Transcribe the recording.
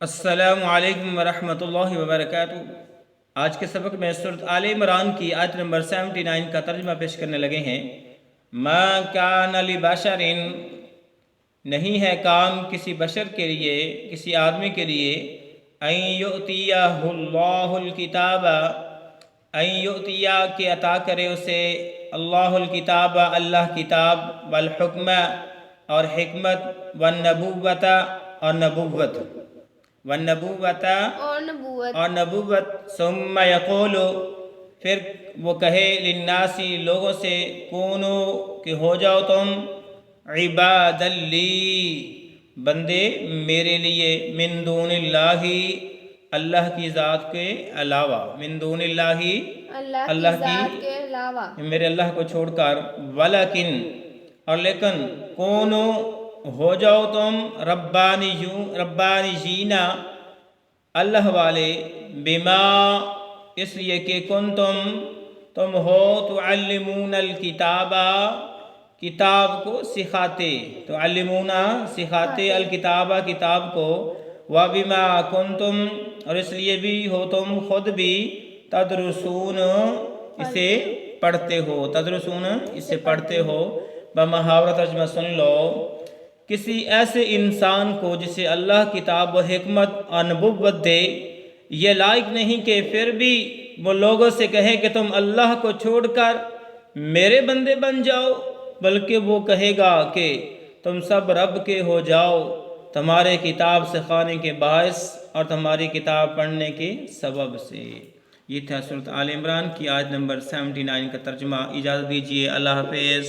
السلام علیکم ورحمۃ اللہ وبرکاتہ۔ آج کے سبق میں سورۃ آل عمران کی آیت نمبر 79 کا ترجمہ پیش کرنے لگے ہیں۔ ما کان لبشر، نہیں ہے کام کسی بشر کے لیے، کسی آدمی کے لیے، ان یؤتیہ اللہ الکتاب، ان یؤتیہ کہ عطا کرے اسے اللہ الکتاب اللہ کتاب، والحکم اور حکمت، والنبوت اور نبوت، والنبوت اور نبوت، ثم یقول پھر وہ کہے للناسی لوگوں سے، کونو کہ ہو جاؤ تم، عباد لی بندے میرے لیے، من دون اللہ اللہ کی ذات کے علاوہ، من دون اللہ اللہ کی میرے اللہ کو چھوڑ کر، ولیکن اور لیکن، کونو ہو جاؤ تم، ربانیین اللہ والے، بما اس لیے کہ تم ہو تعلمون الکتاب کتاب کو سکھاتے، تعلمون سکھاتے، الکتاب کتاب کو، وبما کنتم اور اس لیے بھی ہو تم خود بھی، تدرسون اسے پڑھتے ہو، تدرسون اسے پڑھتے ہو۔ بمحاورہ ترجمہ سن لو، کسی ایسے انسان کو جسے اللہ کتاب و حکمت اور نبوت دے، یہ لائق نہیں کہ پھر بھی وہ لوگوں سے کہے کہ تم اللہ کو چھوڑ کر میرے بندے بن جاؤ، بلکہ وہ کہے گا کہ تم سب رب کے ہو جاؤ، تمہارے کتاب سکھانے کے باعث اور تمہاری کتاب پڑھنے کے سبب سے۔ یہ تھا سورۃ آل عمران کی آیت نمبر 79 کا ترجمہ۔ اجازت دیجیے، اللہ حافظ۔